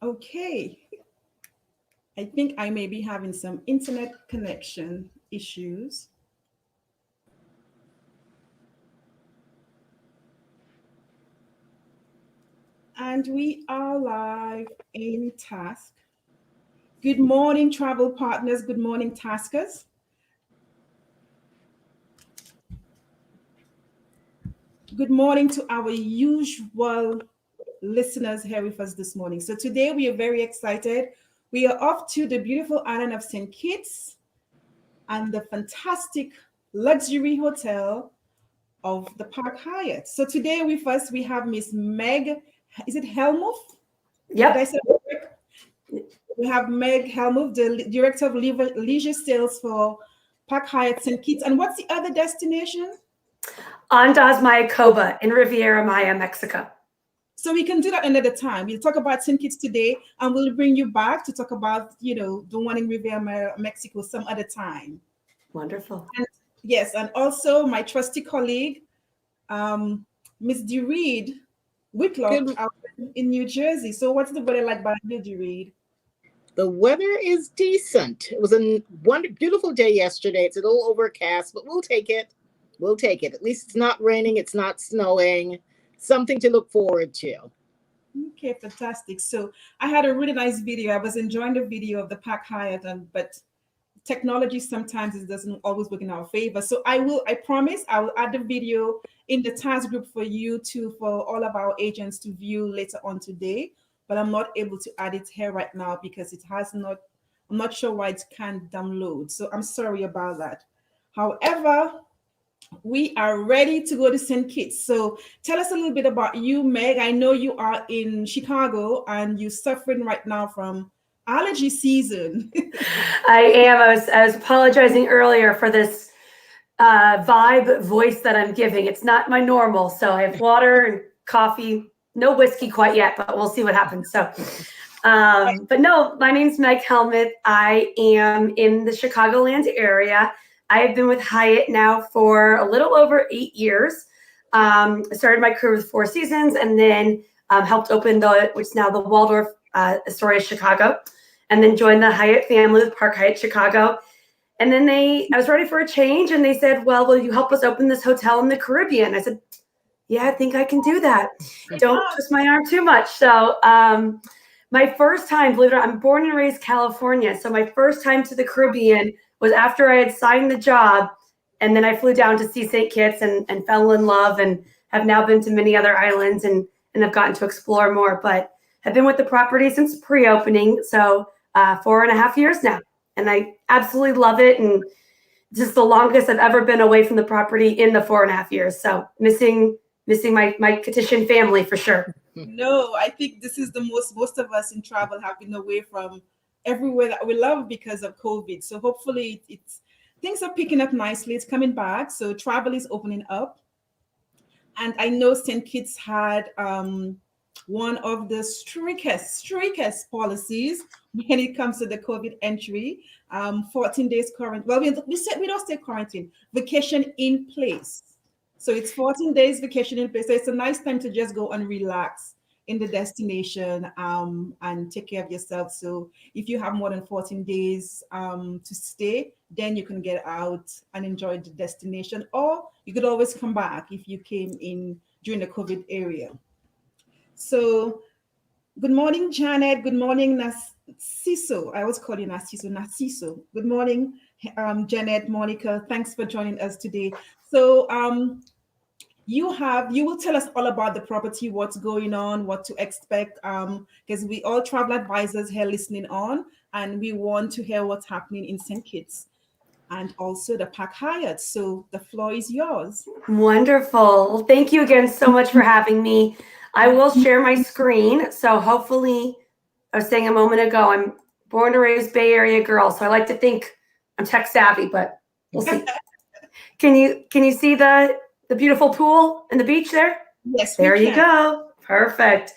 Okay, I think I may be having some internet connection issues. And we are live in task. Good morning, travel partners. Good morning, taskers. Good morning to our usual listeners here with us this morning. So today we are very excited. We are off to the beautiful island of St. Kitts and the fantastic luxury hotel of the Park Hyatt. So today with us we have Miss Meg. Is it Hellmuth? Did I Yep. say it correct? We have Meg Hellmuth, the Director of Leisure Sales for Park Hyatt St. Kitts. And what's the other destination? Andaz Mayacoba in Riviera Maya, Mexico. So we can do that another time. We'll talk about St. Kitts today, and we'll bring you back to talk about, the one in Riviera, Mexico some other time. Wonderful. And yes, and also my trusty colleague, Miss DeReed Whitlock Good. out in New Jersey. So what's the weather like by you, DeReed? The weather is decent. It was a beautiful day yesterday. It's a little overcast, but we'll take it. We'll take it. At least it's not raining. It's not snowing. Something to look forward to. Okay, fantastic. So I had a really nice video. I was enjoying the video of the Park Hyatt, but technology sometimes it doesn't always work in our favor. So I promise I will add the video in the task group for you to for all of our agents to view later on today. But I'm not able to add it here right now because it has not, I'm not sure why it can't download. So I'm sorry about that. However, we are ready to go to St. Kitts. So tell us a little bit about you, Meg. I know you are in Chicago and you're suffering right now from allergy season. I am. I was apologizing earlier for this vibe voice that I'm giving. It's not my normal. So I have water and coffee, no whiskey quite yet, but we'll see what happens. So, but no, my name's Meg Hellmuth. I am in the Chicagoland area. I have been with Hyatt now for a little over 8 years. I started my career with Four Seasons and then helped open which is now the Waldorf Astoria Chicago, and then joined the Hyatt family with Park Hyatt Chicago. And then I was ready for a change, and they said, well, will you help us open this hotel in the Caribbean? I said, yeah, I think I can do that. Don't twist my arm too much. So my first time, believe it or not, I'm born and raised California. So my first time to the Caribbean was after I had signed the job. And then I flew down to see St. Kitts and fell in love, and have now been to many other islands and have gotten to explore more, but have been with the property since pre-opening. So 4.5 years now. And I absolutely love it. And this is the longest I've ever been away from the property in the 4.5 years. So missing my Kittian family for sure. No, I think this is the most of us in travel have been away from everywhere that we love because of COVID. So hopefully it's things are picking up nicely. It's coming back. So travel is opening up. And I know St. Kitts had one of the strictest policies when it comes to the COVID entry. 14 days quarantine. Well, we said we don't stay quarantine. Vacation in place. So it's 14 days vacation in place. So it's a nice time to just go and relax in the destination and take care of yourself. So if you have more than 14 days to stay, then you can get out and enjoy the destination. Or you could always come back if you came in during the COVID area. So good morning, Janet. Good morning, Narciso. I always call you Narciso. Good morning, Janet, Monica. Thanks for joining us today. So you will tell us all about the property, what's going on, what to expect, because we all travel advisors here listening on, and we want to hear what's happening in St. Kitts and also the Park Hyatt. So the floor is yours. Wonderful. Well, thank you again so much for having me. I will share my screen. So hopefully, I was saying a moment ago, I'm born and raised Bay Area girl. So I like to think I'm tech savvy, but we'll see. Can you see the beautiful pool and the beach there? Yes, there you go. Perfect.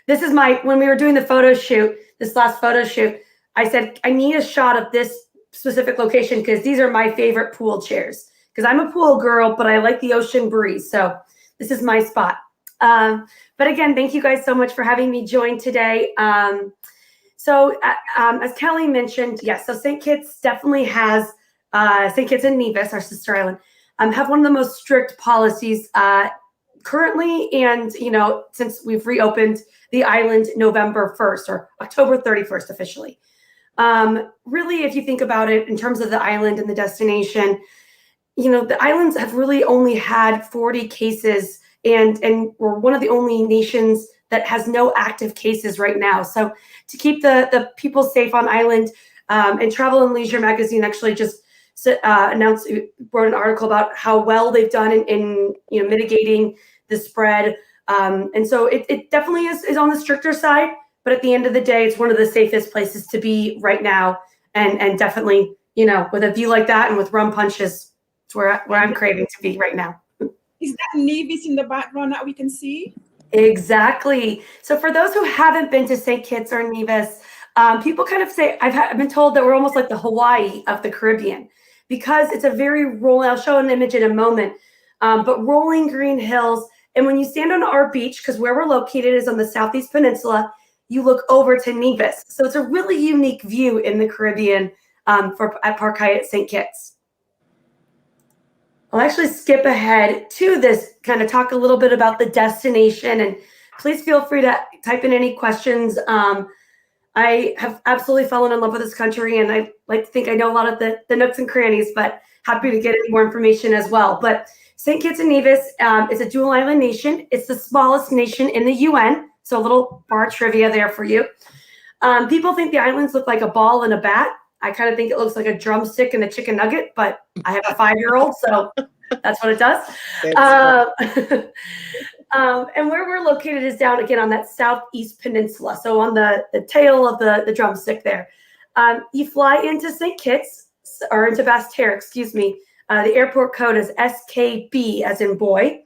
This is when we were doing the photo shoot, this last photo shoot, I said, I need a shot of this specific location because these are my favorite pool chairs. Because I'm a pool girl, but I like the ocean breeze. So this is my spot. But again, thank you guys so much for having me join today. As Kelly mentioned, yes, so St. Kitts definitely has, St. Kitts and Nevis, our sister island, have one of the most strict policies currently, and since we've reopened the island November 1st or October 31st officially. Really, if you think about it in terms of the island and the destination, the islands have really only had 40 cases, and we're one of the only nations that has no active cases right now. So to keep the people safe on island, and Travel and Leisure magazine actually just wrote an article about how well they've done in mitigating the spread. And so it definitely is on the stricter side, but at the end of the day, it's one of the safest places to be right now. And definitely, with a view like that and with rum punches, it's where I'm craving to be right now. Is that Nevis in the background that we can see? Exactly. So for those who haven't been to St. Kitts or Nevis, people kind of say, I've been told that we're almost like the Hawaii of the Caribbean, because it's a very rolling, I'll show an image in a moment, but rolling green hills. And when you stand on our beach, because where we're located is on the Southeast Peninsula, you look over to Nevis. So it's a really unique view in the Caribbean at Park Hyatt St. Kitts. I'll actually skip ahead to this, kind of talk a little bit about the destination, and please feel free to type in any questions. I have absolutely fallen in love with this country, and I like to think I know a lot of the nooks and crannies, but happy to get any more information as well. But St. Kitts and Nevis is a dual island nation. It's the smallest nation in the UN, so a little bar trivia there for you. People think the islands look like a ball and a bat. I kind of think it looks like a drumstick and a chicken nugget, but I have a 5-year-old, so that's what it does. And where we're located is down again on that Southeast Peninsula, so on the tail of the drumstick there. You fly into St. Kitts, or into Basse Terre, excuse me. The airport code is SKB, as in boy.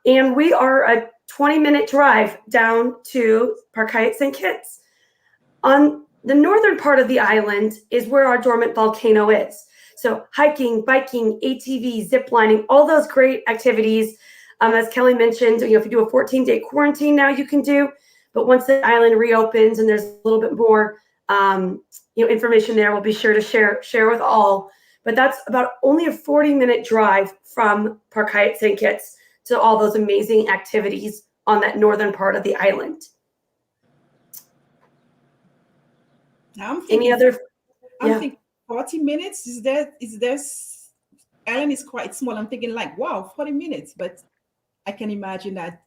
And we are a 20-minute drive down to Park Hyatt St. Kitts. On the northern part of the island is where our dormant volcano is. So hiking, biking, ATV, zip lining, all those great activities. As Kelly mentioned, if you do a 14-day quarantine now, you can do. But once the island reopens and there's a little bit more information there, we'll be sure to share with all. But that's about only a 40-minute drive from Park Hyatt St. Kitts to all those amazing activities on that northern part of the island. I'm thinking, I'm thinking 40 minutes. Is there island is quite small. I'm thinking like, wow, 40 minutes. But I can imagine that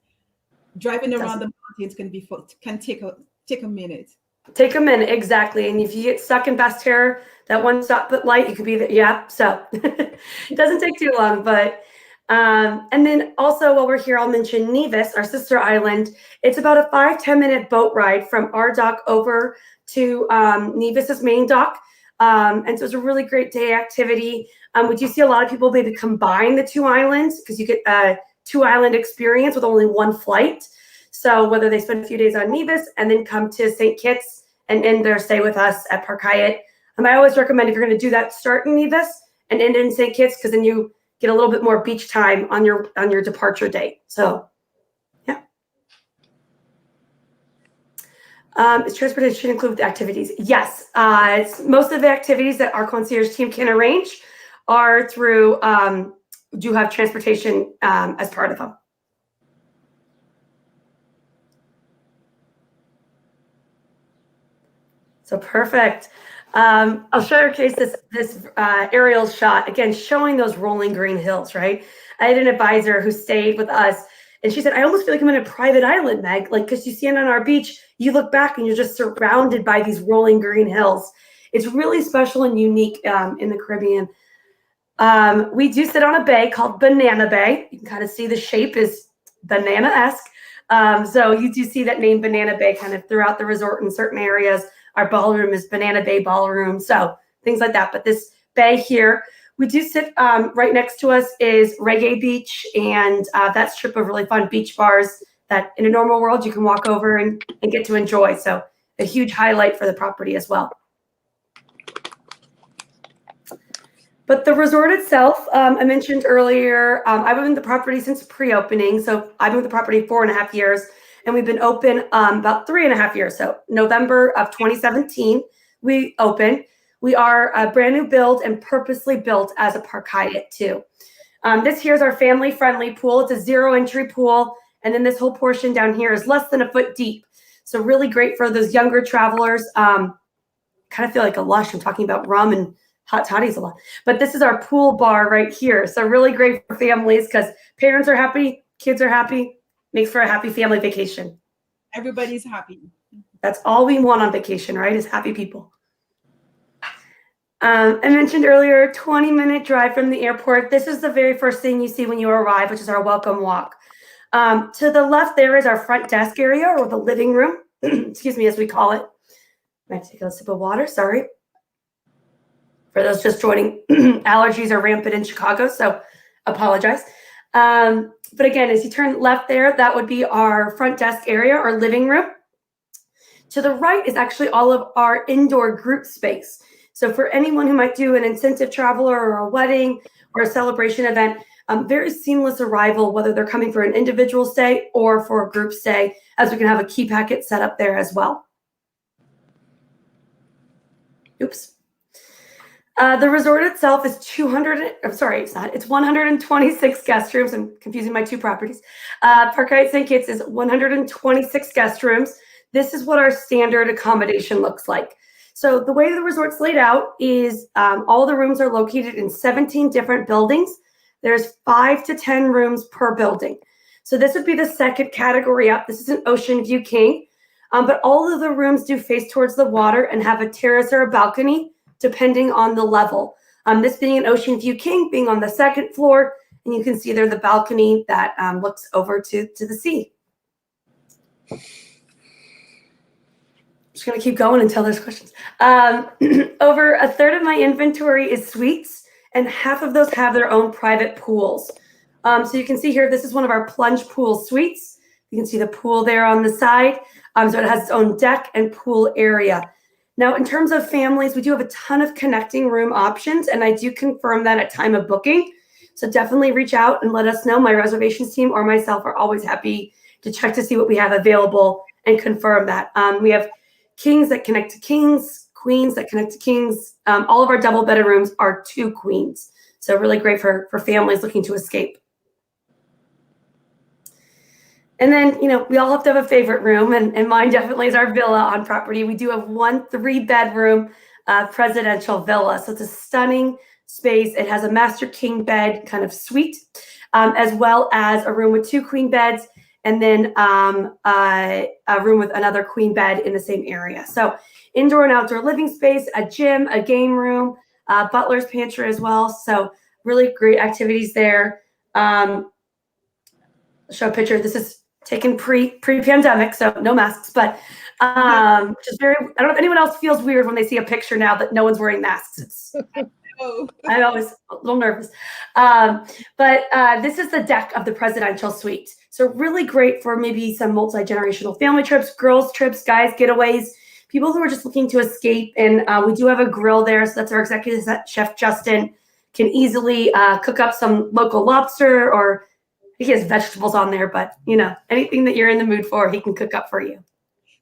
driving around the mountains can take a minute. Take a minute, exactly. And if you get stuck in Basse Terre, that one stop but light, you could be there. Yeah, so it doesn't take too long. But and then also while we're here, I'll mention Nevis, our sister island. It's about a 5-10 minute boat ride from our dock over to Nevis's main dock. And so it's a really great day activity. We do see a lot of people maybe combine the two islands, because you get a 2-island experience with only one flight. So whether they spend a few days on Nevis and then come to St. Kitts and end their stay with us at Park Hyatt. I always recommend, if you're going to do that, start in Nevis and end in St. Kitts, because then you get a little bit more beach time on your departure date. So, yeah. Is transportation include activities? Yes. Most of the activities that our concierge team can arrange are through, do have transportation as part of them. So perfect. I'll showcase this aerial shot, again, showing those rolling green hills, right? I had an advisor who stayed with us, and she said, I almost feel like I'm in a private island, Meg, like, because you stand on our beach, you look back and you're just surrounded by these rolling green hills. It's really special and unique in the Caribbean. We do sit on a bay called Banana Bay. You can kind of see the shape is banana-esque. So you do see that name Banana Bay kind of throughout the resort in certain areas. Our ballroom is Banana Bay Ballroom, so things like that. But this bay here, we do sit right next to us is Reggae Beach, and that strip of really fun beach bars that in a normal world you can walk over and get to enjoy. So a huge highlight for the property as well. But the resort itself, I mentioned earlier, I've been with the property since pre-opening. So I've been with the property 4.5 years, and we've been open about 3.5 years. So November of 2017, we opened. We are a brand new build and purposely built as a Park Hyatt too. This here is our family-friendly pool. It's a 0 entry pool. And then this whole portion down here is less than a foot deep. So really great for those younger travelers. Kind of feel like a lush. I'm talking about rum and hot toddies a lot. But this is our pool bar right here. So really great for families because parents are happy, kids are happy, makes for a happy family vacation. Everybody's happy. That's all we want on vacation, right? Is happy people. I mentioned earlier, 20-minute drive from the airport. This is the very first thing you see when you arrive, which is our welcome walk. To the left, there is our front desk area or the living room, excuse me, as we call it. I might take a sip of water, sorry. For those just joining, allergies are rampant in Chicago, so apologize. But again, as you turn left there, that would be our front desk area or living room. To the right is actually all of our indoor group space. So for anyone who might do an incentive traveler or a wedding or a celebration event, very seamless arrival, whether they're coming for an individual stay or for a group stay, as we can have a key packet set up there as well. Oops. The resort itself is it's 126 guest rooms. I'm confusing my two properties. Park Hyatt St Kitts is 126 guest rooms. This is what our standard accommodation looks like. So the way the resort's laid out is all the rooms are located in 17 different buildings. There's 5 to 10 rooms per building. So this would be the second category up. This is an Ocean View King, but all of the rooms do face towards the water and have a terrace or a balcony, depending on the level. This being an Ocean View King, being on the second floor, and you can see there the balcony that looks over to the sea. Just gonna keep going until there's questions. Over a third of my inventory is suites, and half of those have their own private pools. So you can see here, this is one of our plunge pool suites. You can see the pool there on the side. So it has its own deck and pool area. Now, in terms of families, we do have a ton of connecting room options, and I do confirm that at time of booking. So definitely reach out and let us know. My reservations team or myself are always happy to check to see what we have available and confirm that. We have kings that connect to kings, queens that connect to kings. All of our double bedded rooms are 2 queens. So really great for families looking to escape. And then, we all have to have a favorite room, and mine definitely is our villa on property. We do have 1 3-bedroom presidential villa. So it's a stunning space. It has a master king bed kind of suite, as well as a room with 2 queen beds, and then a room with another queen bed in the same area. So indoor and outdoor living space, a gym, a game room, butler's pantry as well. So really great activities there. Show a picture. This is taken pre-pandemic, so no masks, but just very, I don't know if anyone else feels weird when they see a picture now that no one's wearing masks. I'm always a little nervous. But this is the deck of the presidential suite. So really great for maybe some multi-generational family trips, girls trips, guys getaways, people who are just looking to escape. And we do have a grill there. So that's our executive chef, Justin, can easily cook up some local lobster, or he has vegetables on there, but anything that you're in the mood for, he can cook up for you.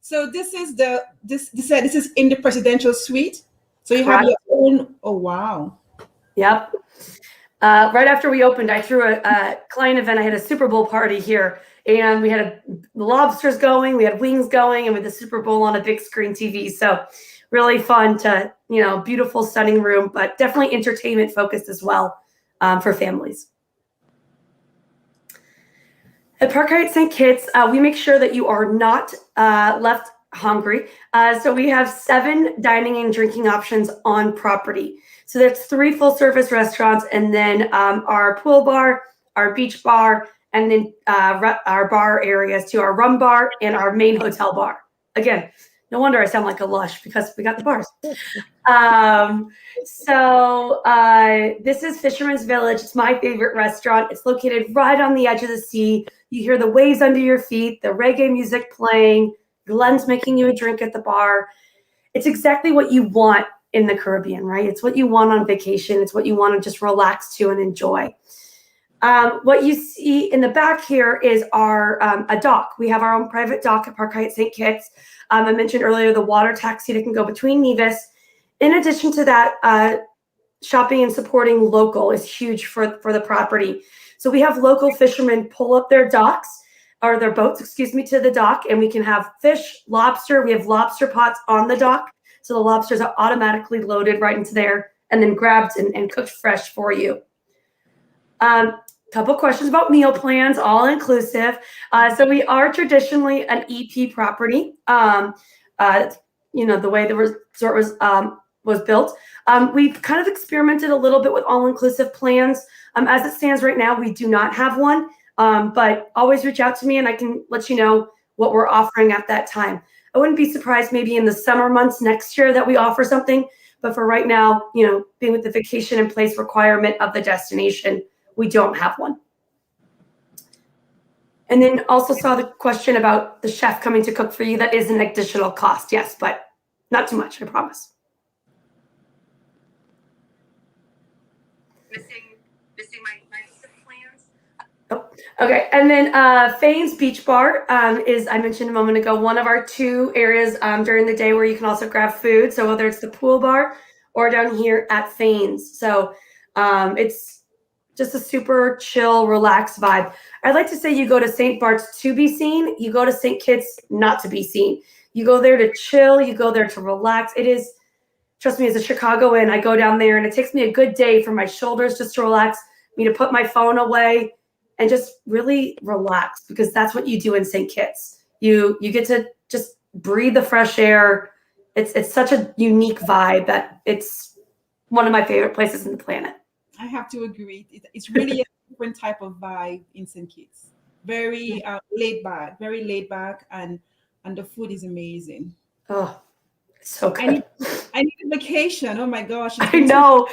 So this is this is in the presidential suite. So you have your own. Oh wow. Yep. Right after we opened, I threw a client event. I had a Super Bowl party here, and we had the lobsters going, we had wings going, and with the Super Bowl on a big screen TV. So really fun to, beautiful, stunning room, but definitely entertainment focused as well for families. At Park Hyatt St Kitts, we make sure that you are not left hungry. So we have 7 dining and drinking options on property. So there's 3 full-service restaurants, and then our pool bar, our beach bar, and then our bar areas to our rum bar and our main hotel bar. Again, no wonder I sound like a lush because we got the bars. This is Fisherman's Village. It's my favorite restaurant. It's located right on the edge of the sea. You hear the waves under your feet, the reggae music playing, Glenn's making you a drink at the bar. It's exactly what you want in the Caribbean, right? It's what you want on vacation. It's what you want to just relax to and enjoy. What you see in the back here is our a dock. We have our own private dock at Park Hyatt St Kitts. I mentioned earlier the water taxi that can go between Nevis. In addition to that, shopping and supporting local is huge for the property. So we have local fishermen pull up their docks or their boats, excuse me, to the dock, and we can have fish, lobster. We have lobster pots on the dock. So the lobsters are automatically loaded right into there and then grabbed and cooked fresh for you. Couple questions about meal plans, all inclusive. So we are traditionally an EP property. You know, the way the resort was built. We've kind of experimented a little bit with all-inclusive plans. As it stands right now, we do not have one, but always reach out to me and I can let you know what we're offering at that time. I wouldn't be surprised maybe in the summer months next year that we offer something, but for right now, you know, being with the vacation in place requirement of the destination, we don't have one. And then also saw the question about the chef coming to cook for you. That is an additional cost, yes, but not too much, I promise. Missing my plans. Oh, okay. And then Fane's Beach Bar is, I mentioned a moment ago, one of our 2 areas during the day where you can also grab food. So whether it's the pool bar or down here at Fane's. So it's just a super chill, relaxed vibe. I'd like to say you go to St. Bart's to be seen. You go to St. Kitts not to be seen. You go there to chill. You go there to relax. It is, trust me, as a Chicagoan, I go down there and it takes me a good day for my shoulders just to relax, me to put my phone away and just really relax, because that's what you do in St. Kitts. You get to just breathe the fresh air. It's such a unique vibe that it's one of my favorite places on the planet. I have to agree. It's really a different type of vibe in St. Kitts. Very laid back, and the food is amazing. Oh, it's so good. I need a vacation. Oh my gosh. I know.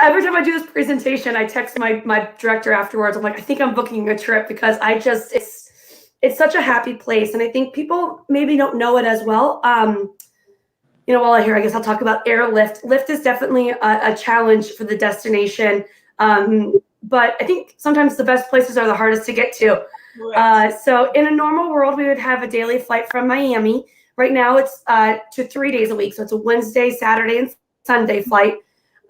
Every time I do this presentation, I text my director afterwards. I'm like, I think I'm booking a trip, because it's such a happy place. And I think people maybe don't know it as well. You know, while I'm here, I guess I'll talk about airlift. Lift is definitely a challenge for the destination. But I think sometimes the best places are the hardest to get to. Right. So in a normal world, we would have a daily flight from Miami. Right now it's to 3 days a week. So it's a Wednesday, Saturday, and Sunday flight.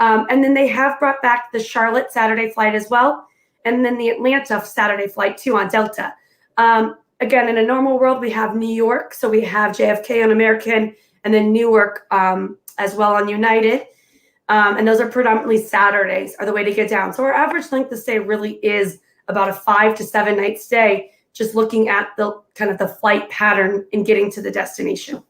And then they have brought back the Charlotte Saturday flight as well. And then the Atlanta Saturday flight too on Delta. Again, in a normal world, we have New York. So we have JFK on American, and then Newark as well on United. And those are predominantly Saturdays are the way to get down. So our average length of stay really is about a 5 to 7 night stay, just looking at the kind of the flight pattern and getting to the destination.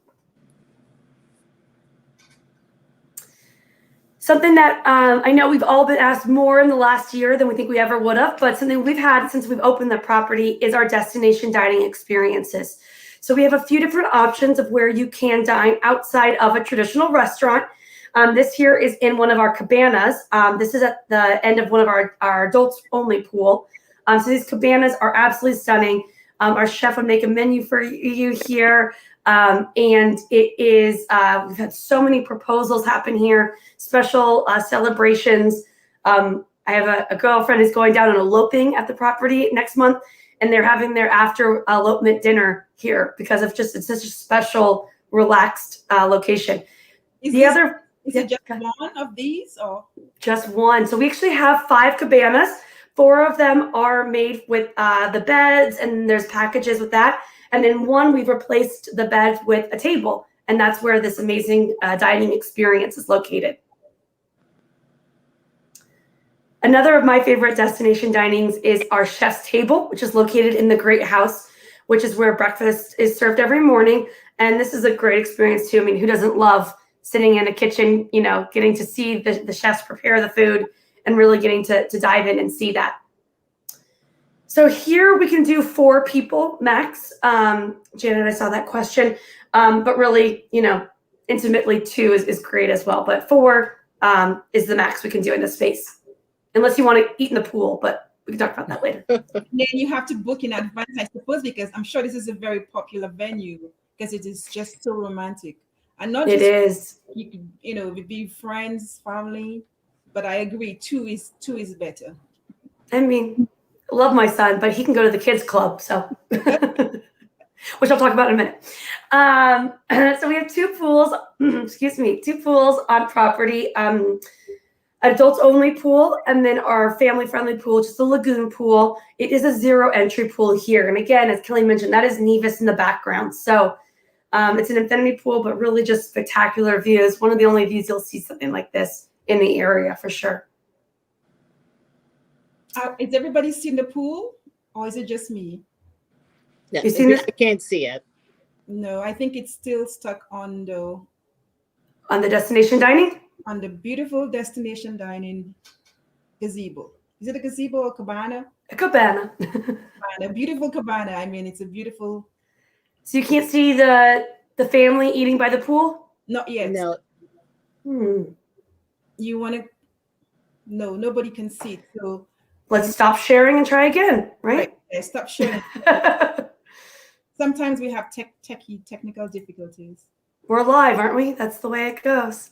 Something that I know we've all been asked more in the last year than we think we ever would have, but something we've had since we've opened the property is our destination dining experiences. So we have a few different options of where you can dine outside of a traditional restaurant. This here is in one of our cabanas. This is at the end of one of our adults only pool. So these cabanas are absolutely stunning. Our chef would make a menu for you here. And it is, we've had so many proposals happen here, special celebrations. I have a girlfriend who's going down and eloping at the property next month, and they're having their after elopement dinner here because of just, it's such a special, relaxed location. Is it just one of these or? Just one. So we actually have 5 cabanas. 4 of them are made with the beds, and there's packages with that. And then one, we've replaced the bed with a table, and that's where this amazing dining experience is located. Another of my favorite destination dinings is our chef's table, which is located in the Great House, which is where breakfast is served every morning. And this is a great experience too. I mean, who doesn't love sitting in a kitchen, you know, getting to see the chefs prepare the food and really getting to dive in and see that. So here we can do 4 people max. Janet, I saw that question, but really, you know, intimately 2 is great as well. But 4 is the max we can do in this space, unless you want to eat in the pool, but we can talk about that later. Then you have to book in advance, I suppose, because I'm sure this is a very popular venue because it is just so romantic. and not It just is. you could, be friends, family. But I agree, two is better. I mean, I love my son, but he can go to the kids club, so which I'll talk about in a minute. So we have two pools, excuse me, two pools on property. Adults only pool, and then our family friendly pool, just a lagoon pool. It is a zero entry pool here. And again, as Kelly mentioned, that is Nevis in the background. So it's an infinity pool, but really just spectacular views. One of the only views you'll see something like this in the area for sure. Is everybody seen the pool, or is it just me? Yeah, You seen this I can't see it. No, I think it's still stuck on on the destination dining? on the beautiful destination dining gazebo. Is it a gazebo or cabana? A cabana. A beautiful cabana. I mean, it's a beautiful. So you can't see the family eating by the pool? Not yet. No. You want to? No, nobody can see it. So Let's stop sharing and try again, right? yeah, stop sharing. Sometimes we have technical difficulties. We're live, aren't we? That's the way it goes.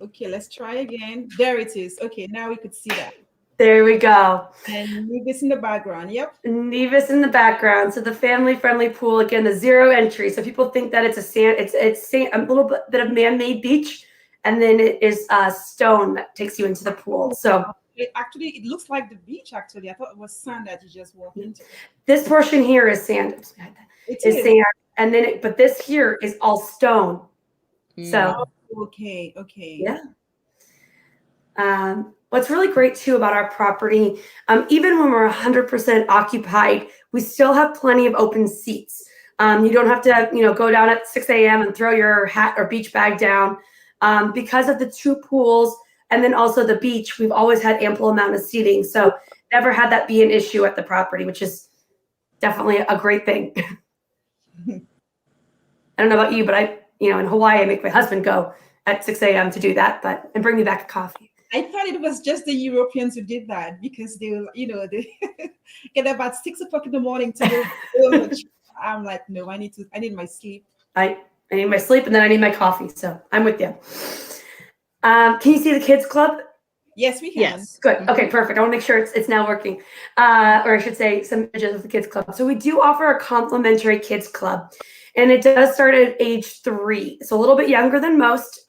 Okay, let's try again. There it is. Okay, now we could see that. There we go. And Nevis in the background. Yep. Nevis in the background. So the family-friendly pool, again, the zero entry. So people think that it's it's a little bit of man-made beach, and then it is stone that takes you into the pool. So it looks like the beach. Actually, I thought it was sand that you just walked into. This portion here is sand. It is sand, and then but this here is all stone. So okay. Yeah. What's really great too about our property, even when we're 100% occupied, we still have plenty of open seats. You don't have to, go down at 6 a.m. and throw your hat or beach bag down. Because of the two pools and then also the beach, we've always had ample amount of seating. So never had that be an issue at the property, which is definitely a great thing. I don't know about you, but in Hawaii, I make my husband go at 6 a.m. to do that, and bring me back a coffee. I thought it was just the Europeans who did that because they get up at 6 o'clock in the morning to go. I'm like, no, I need my sleep. I need my sleep and then I need my coffee. So I'm with you. Can you see the kids club? Yes, we can. Yes. Good. Okay, perfect. I want to make sure it's now working. Or I should say some images of the kids club. So we do offer a complimentary kids club, and it does start at age 3. So a little bit younger than most.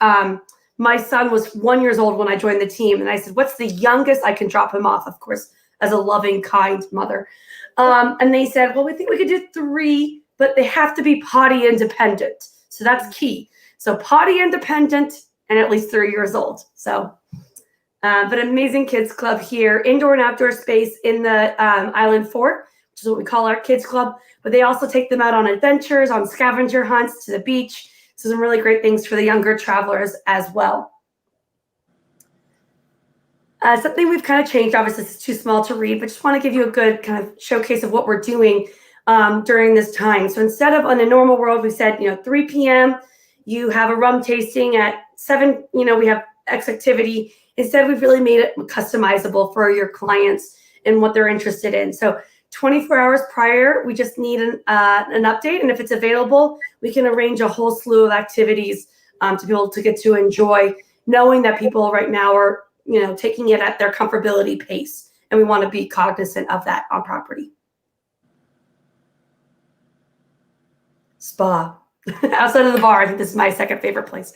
My son was 1 year old when I joined the team, and I said, what's the youngest I can drop him off? Of course, as a loving, kind mother. And they said, well, we think we could do 3, but they have to be potty independent. So that's key. So potty independent and at least 3 years old. So, but amazing kids club here, indoor and outdoor space in the Island Fort, which is what we call our kids club. But they also take them out on adventures, on scavenger hunts, to the beach. So some really great things for the younger travelers as well. Something we've kind of changed, obviously it's too small to read, but just want to give you a good kind of showcase of what we're doing during this time. So instead of in a normal world, we said, 3 p.m., you have a rum tasting at 7, we have X activity. Instead, we've really made it customizable for your clients and what they're interested in. So 24 hours prior, we just need an update. And if it's available, we can arrange a whole slew of activities to be able to get to enjoy, knowing that people right now are, taking it at their comfortability pace. And we want to be cognizant of that on property. Spa. Outside of the bar, I think this is my second favorite place.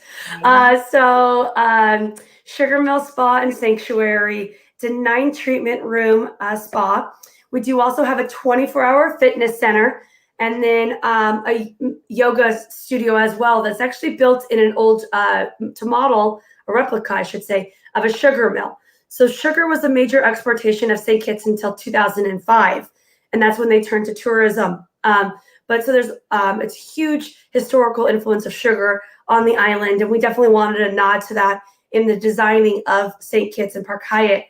Sugar Mill Spa and Sanctuary. It's a 9 treatment room spa. We do also have a 24-hour fitness center and then a yoga studio as well that's actually built in an old, to model, a replica, I should say, of a sugar mill. So sugar was a major exportation of St. Kitts until 2005, and that's when they turned to tourism. But so there's it's a huge historical influence of sugar on the island, and we definitely wanted a nod to that in the designing of St. Kitts and Park Hyatt.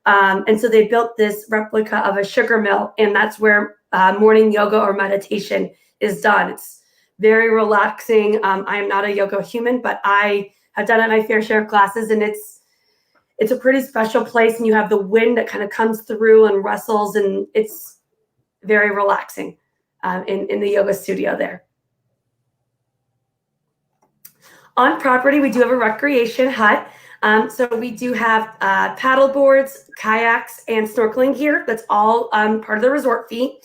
And so they built this replica of a sugar mill, and that's where morning yoga or meditation is done. It's very relaxing. I am not a yoga human, but I have done it my fair share of classes, and it's a pretty special place, and you have the wind that kind of comes through and rustles, and it's very relaxing in the yoga studio there. On property, we do have a recreation hut. So we do have paddle boards, kayaks, and snorkeling gear. That's all part of the resort fee.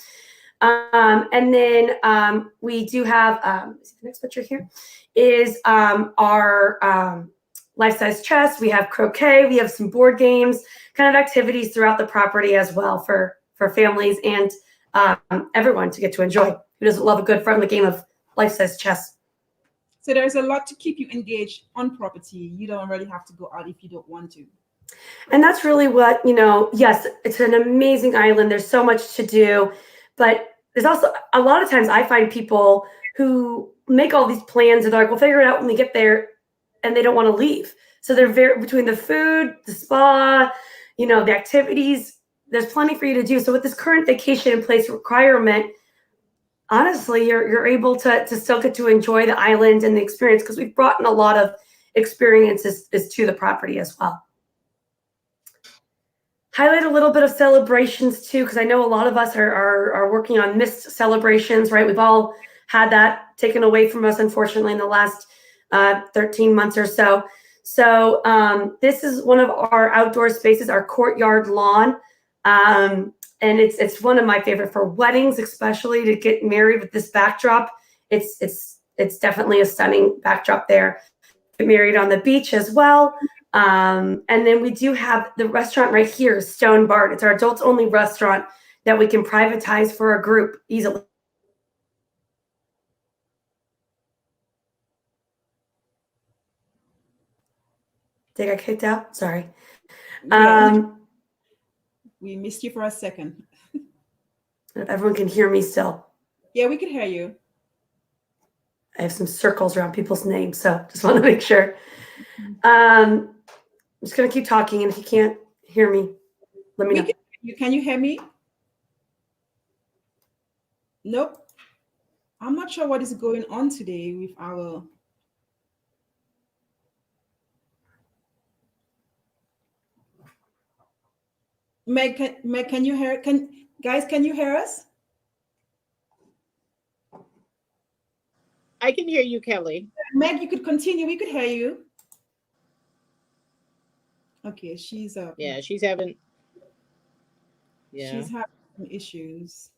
And then we do have, the next picture here is our life-size chess. We have croquet. We have some board games, kind of activities throughout the property as well for families and everyone to get to enjoy. Who doesn't love a good friendly game of life-size chess? So there's a lot to keep you engaged on property. You don't really have to go out if you don't want to. And that's really what, yes, it's an amazing island. There's so much to do, but there's also a lot of times I find people who make all these plans and they're like, we'll figure it out when we get there, and they don't want to leave. So they're between the food, the spa, the activities, there's plenty for you to do. So with this current vacation in place requirement, honestly, you're able to still get to enjoy the island and the experience, because we've brought in a lot of experiences to the property as well. Highlight a little bit of celebrations too, because I know a lot of us are working on missed celebrations, right? We've all had that taken away from us, unfortunately, in the last 13 months or so. So this is one of our outdoor spaces, our courtyard lawn. And it's one of my favorite for weddings, especially to get married with this backdrop. It's definitely a stunning backdrop there. Get married on the beach as well. And then we do have the restaurant right here, Stone Barn. It's our adults only restaurant that we can privatize for a group easily. Did I get kicked out? Sorry. We missed you for a second. If everyone can hear me still. Yeah, we can hear you. I have some circles around people's names, so just want to make sure. I'm just going to keep talking, and if you can't hear me, let me know. Can you hear me? Nope. I'm not sure what is going on today with our... Meg, can you hear? Guys, can you hear us? I can hear you, Kelly. Meg, you could continue. We could hear you. Okay, she's up. Yeah, she's having some issues.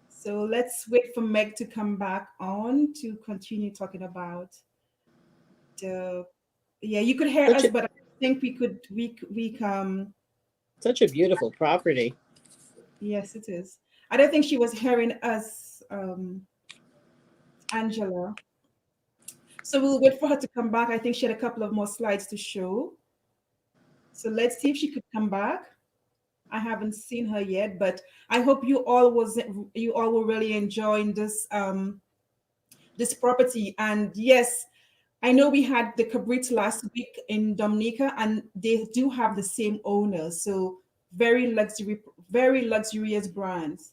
So let's wait for Meg to come back on to continue talking about the... Yeah, you could hear us, but I think we such a beautiful property. Yes, it is. I don't think she was hearing us, Angela. So we'll wait for her to come back. I think she had a couple of more slides to show. So let's see if she could come back. I haven't seen her yet, but I hope you all were really enjoying this this property. And yes, I know we had the Cabrit last week in Dominica, and they do have the same owner. So very luxurious brands.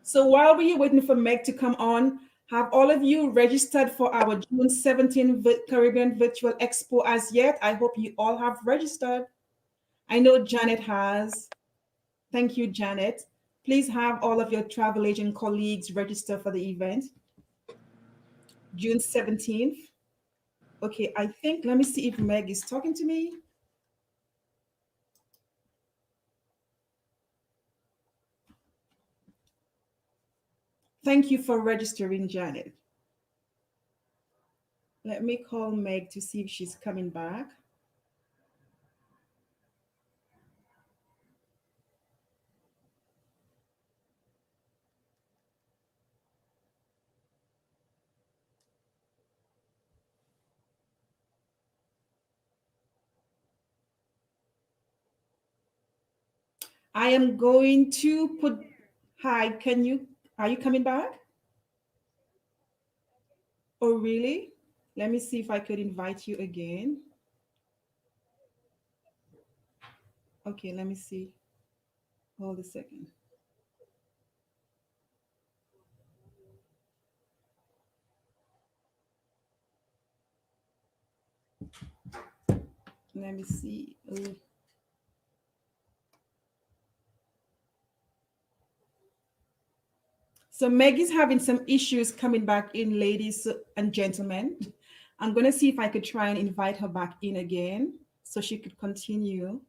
So while we are waiting for Meg to come on, have all of you registered for our June 17th Caribbean Virtual Expo as yet? I hope you all have registered. I know Janet has. Thank you, Janet. Please have all of your travel agent colleagues register for the event. June 17th. Okay, I think, let me see if Meg is talking to me. Thank you for registering, Janet. Let me call Meg to see if she's coming back. I am going to put, hi, are you coming back? Oh, really? Let me see if I could invite you again. Okay, let me see. Hold a second. Let me see. So Meg is having some issues coming back in, ladies and gentlemen. I'm going to see if I could try and invite her back in again so she could continue.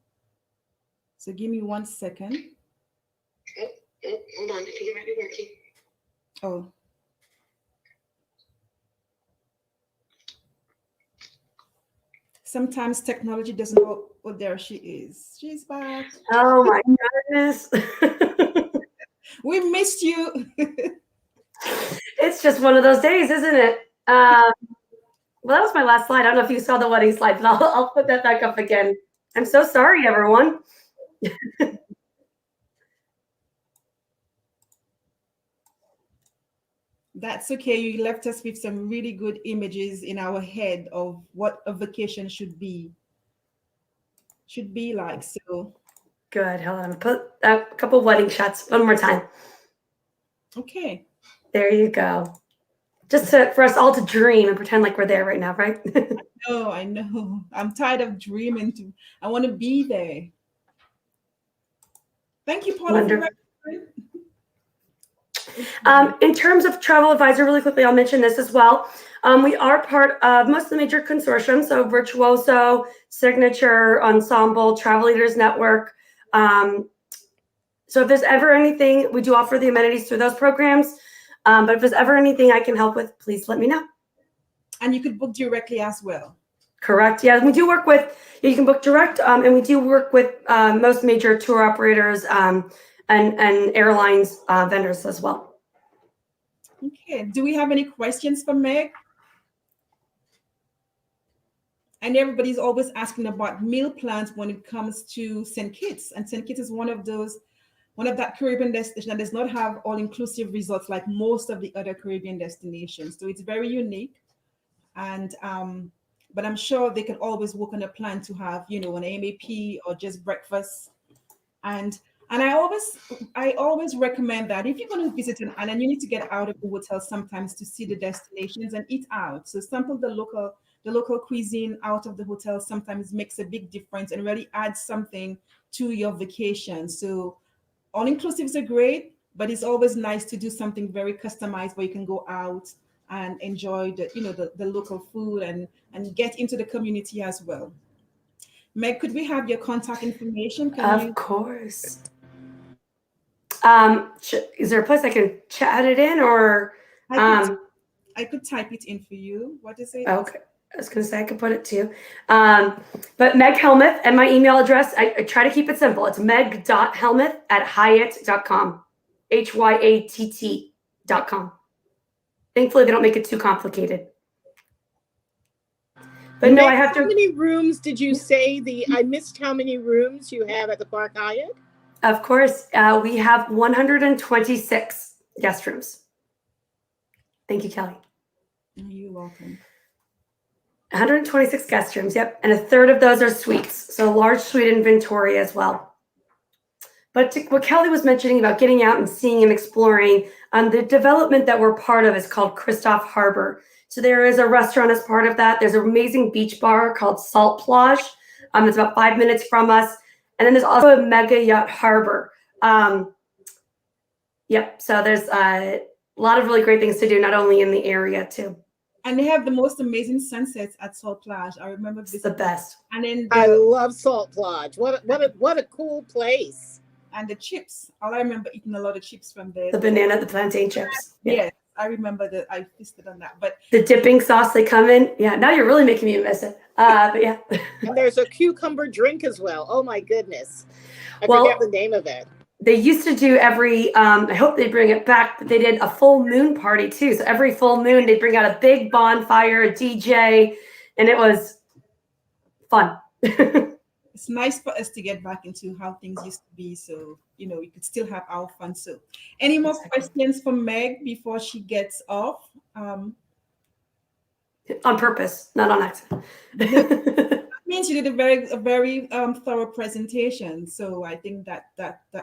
So give me 1 second. Hold on, I think it might be working. Oh. Sometimes technology doesn't work. Oh, there she is. She's back. Oh my goodness. We missed you. It's just one of those days, isn't it? Well, that was my last slide. I don't know if you saw the wedding slide, but I'll put that back up again. I'm so sorry, everyone. That's okay. You left us with some really good images in our head of what a vacation should be like. So Good. Hold on. Put a couple wedding shots one more time. okay. There you go. Just for us all to dream and pretend like we're there right now, right? I know. I'm tired of dreaming. I want to be there. Thank you, Paula. In terms of travel advisor, really quickly, I'll mention this as well. We are part of most of the major consortiums, so Virtuoso, Signature, Ensemble, Travel Leaders Network. So if there's ever anything, we do offer the amenities through those programs. But if there's ever anything I can help with, please let me know. And you could book directly as well. Correct. Yeah, we do work with, you can book direct, and we do work with most major tour operators and airlines vendors as well. Okay. Do we have any questions for Meg? And everybody's always asking about meal plans when it comes to St. Kitts. And St. Kitts is one of that Caribbean destination that does not have all-inclusive resorts like most of the other Caribbean destinations. So it's very unique. And but I'm sure they can always work on a plan to have, an MAP or just breakfast. And I always recommend that if you're going to visit an island, you need to get out of the hotel sometimes to see the destinations and eat out. So sample the local cuisine out of the hotel sometimes makes a big difference and really adds something to your vacation. So all inclusives are great, but it's always nice to do something very customized where you can go out and enjoy the local food and get into the community as well. Meg, could we have your contact information? Of course. Is there a place I can chat it in, or I could type it in for you. What is it? Okay. I was going to say I could put it too. But Meg Hellmuth, and my email address, I try to keep it simple. It's meg.hellmuth@hyatt.com. HYATT.com. Thankfully, they don't make it too complicated. But no, Meg, I have to. How many rooms did you say I missed how many rooms you have at the Park Hyatt? Of course, we have 126 guest rooms. Thank you, Kelly. You're welcome. 126 guest rooms, yep. And a third of those are suites, so large suite inventory as well. But what Kelly was mentioning about getting out and seeing and exploring, the development that we're part of is called Christoph Harbor. So there is a restaurant as part of that. There's an amazing beach bar called Salt Plage. It's about 5 minutes from us. And then there's also a mega yacht harbor. Yep, so there's a lot of really great things to do, not only in the area too. And they have the most amazing sunsets at Salt Plage. I remember this. The best. And then I love Salt Plage. What a cool place. And the chips. All I remember eating a lot of chips from there. The plantain chips. Yeah, I remember that. I feasted on that. But the dipping sauce they come in. Yeah, now you're really making me miss it. But yeah. And there's a cucumber drink as well. Oh my goodness. I forget the name of it. They used to do every, I hope they bring it back, but they did a full moon party too. So every full moon, they'd bring out a big bonfire, a DJ, and it was fun. It's nice for us to get back into how things used to be. So, we could still have our fun. So any more questions for Meg before she gets off? On purpose, not on accident. Means you did a very thorough presentation, so I think that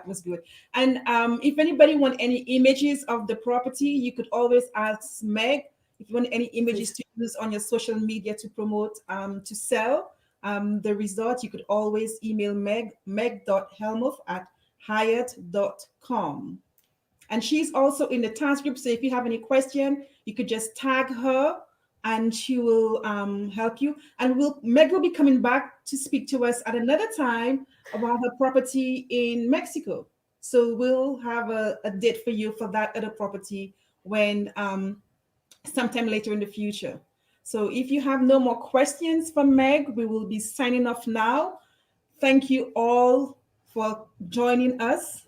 was good. And if anybody want any images of the property, you could always ask Meg. If you want any images to use on your social media to promote to sell the resort, you could always email meg.hellmuth@hyatt.com. And she's also in the task group. So if you have any question, you could just tag her and she will help you. And Meg will be coming back to speak to us at another time about her property in Mexico. So we'll have a date for you for that other property when sometime later in the future. So if you have no more questions for Meg, we will be signing off now. Thank you all for joining us.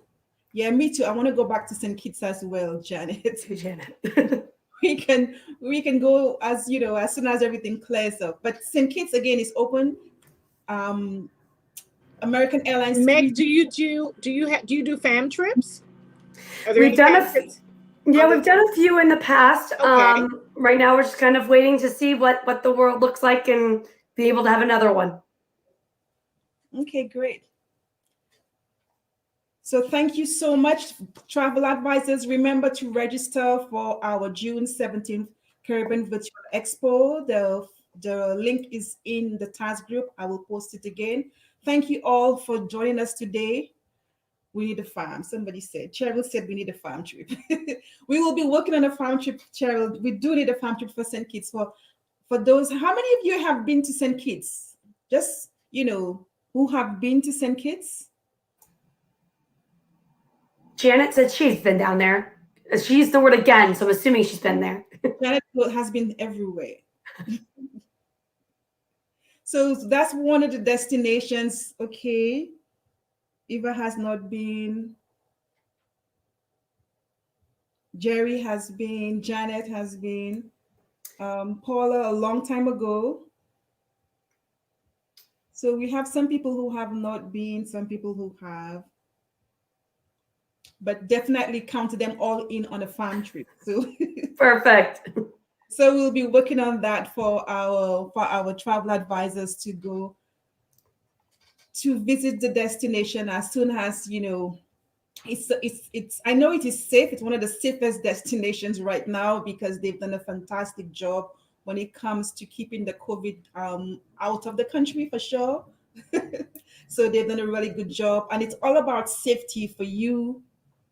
Yeah, me too. I want to go back to St. Kitts as well, Janet. Janet. we can go as as soon as everything clears up. But St. Kitts again is open. American Airlines. Meg, do you do fam trips? Are there We've any done fam a trips? we've done a few in the past. Okay. Right now we're just kind of waiting to see what the world looks like and be able to have another one. Okay, great. So thank you so much, travel advisors. Remember to register for our June 17th Caribbean Virtual Expo. The link is in the task group. I will post it again. Thank you all for joining us today. We need a farm. Somebody said, Cheryl said we need a farm trip. We will be working on a farm trip, Cheryl. We do need a farm trip for St. Kitts. For those, how many of you have been to St. Kitts? Just, who have been to St. Kitts? Janet said she's been down there. She used the word again, so I'm assuming she's been there. Janet has been everywhere. So that's one of the destinations. Okay. Eva has not been. Jerry has been. Janet has been. Paula a long time ago. So we have some people who have not been, some people who have. But definitely count them all in on a farm trip. So Perfect. So we'll be working on that for our travel advisors to go to visit the destination as soon as it's I know it is safe. It's one of the safest destinations right now because they've done a fantastic job when it comes to keeping the COVID out of the country for sure. So they've done a really good job, and it's all about safety for you,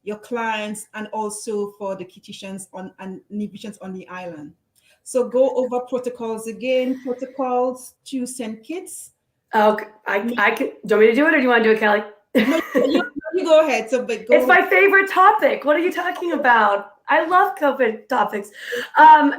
your clients, and also for the Kittitians and Nivitians on the island. So go over protocols again. Protocols to St. Kitts. Okay, I can. Do you want me to do it, or do you want to do it, Kelly? No, you go ahead. So, but it's my favorite topic. What are you talking about? I love COVID topics.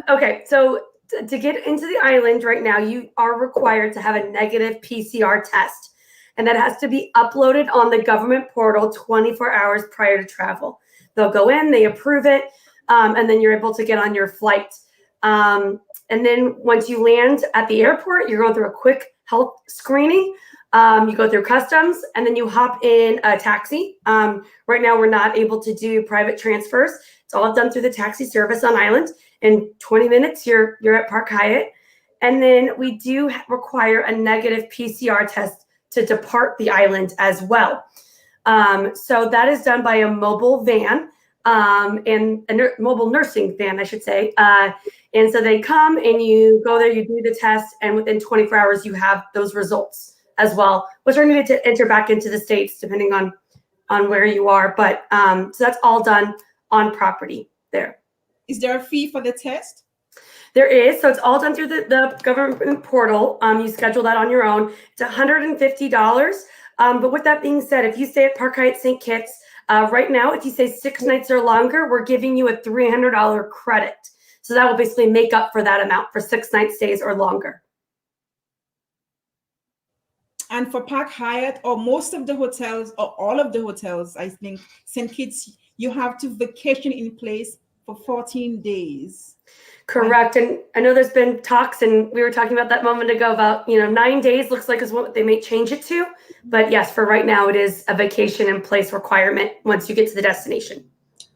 Okay, so to get into the island right now, you are required to have a negative PCR test, and that has to be uploaded on the government portal 24 hours prior to travel. They'll go in, they approve it, and then you're able to get on your flight. And then once you land at the airport, you're going through a quick health screening. You go through customs, and then you hop in a taxi. Right now, we're not able to do private transfers. It's all done through the taxi service on island. In 20 minutes, you're at Park Hyatt. And then we do require a negative PCR test to depart the island as well. So that is done by a mobile van, and a mobile nursing van, I should say. And so they come and you go there, you do the test, and within 24 hours, you have those results as well, which are needed to enter back into the States, depending on where you are. But so that's all done on property there. Is there a fee for the test? There is. So it's all done through the government portal. You schedule that on your own. It's $150. But with that being said, if you stay at Park Hyatt St. Kitts, right now, if you stay 6 nights or longer, we're giving you a $300 credit. So that will basically make up for that amount for 6 night stays or longer. And for Park Hyatt, or most of the hotels, or all of the hotels, I think, St. Kitts, you have to vacation in place for 14 days. Correct. And I know there's been talks, and we were talking about that a moment ago about, 9 days looks like is what they may change it to. But yes, for right now, it is a vacation in place requirement once you get to the destination.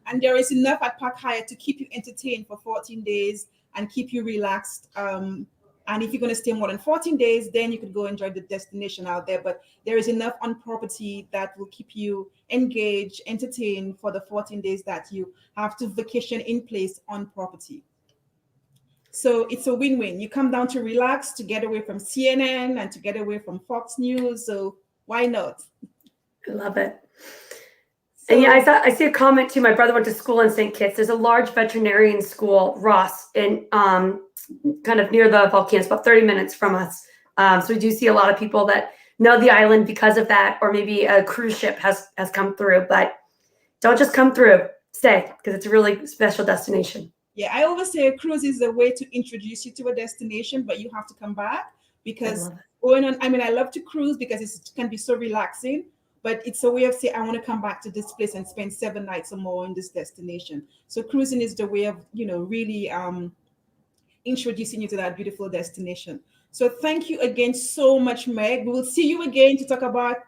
And there is enough at Park Hyatt to keep you entertained for 14 days and keep you relaxed. And if you're going to stay more than 14 days, then you could go enjoy the destination out there. But there is enough on property that will keep you engaged, entertained for the 14 days that you have to vacation in place on property. So it's a win-win. You come down to relax, to get away from CNN and to get away from Fox News. So why not? I love it. And yeah, I see a comment too. My brother went to school in St. Kitts. There's a large veterinarian school, Ross, in kind of near the volcanoes, about 30 minutes from us. So we do see a lot of people that know the island because of that, or maybe a cruise ship has come through. But don't just come through, stay, because it's a really special destination. Yeah, I always say a cruise is a way to introduce you to a destination, but you have to come back because going on, I mean, I love to cruise because it can be so relaxing, but it's a way of saying, I want to come back to this place and spend 7 nights or more in this destination. So cruising is the way of, really introducing you to that beautiful destination. So thank you again so much, Meg. We will see you again to talk about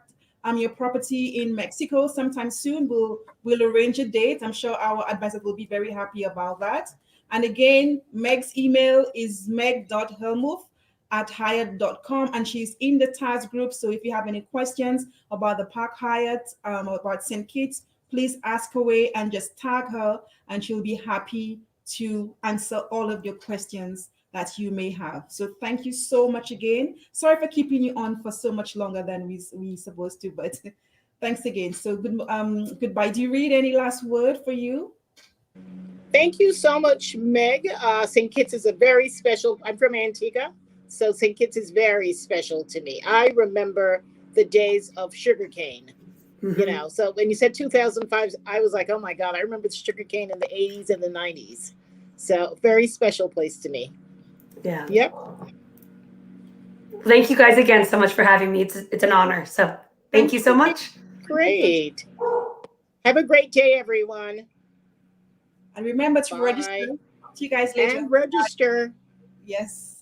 your property in Mexico sometime soon. We'll arrange a date. I'm sure our advisor will be very happy about that. And again, Meg's email is meg.hellmuth@hyatt.com, and she's in the TASC group. So if you have any questions about the Park Hyatt, about St. Kitts, please ask away and just tag her, and she'll be happy to answer all of your questions that you may have. So thank you so much again. Sorry for keeping you on for so much longer than we supposed to, but thanks again. So goodbye. Do you read any last word for you? Thank you so much, Meg. St. Kitts is a very special, I'm from Antigua, so St. Kitts is very special to me. I remember the days of sugarcane, so when you said 2005, I was like, oh my God, I remember the sugarcane in the 80s and the 90s. So very special place to me. Yeah. Yep. Thank you guys again so much for having me. It's an honor. So thank you so much. Great. Have a great day, everyone. And remember to register. See you guys later. And register. Yes.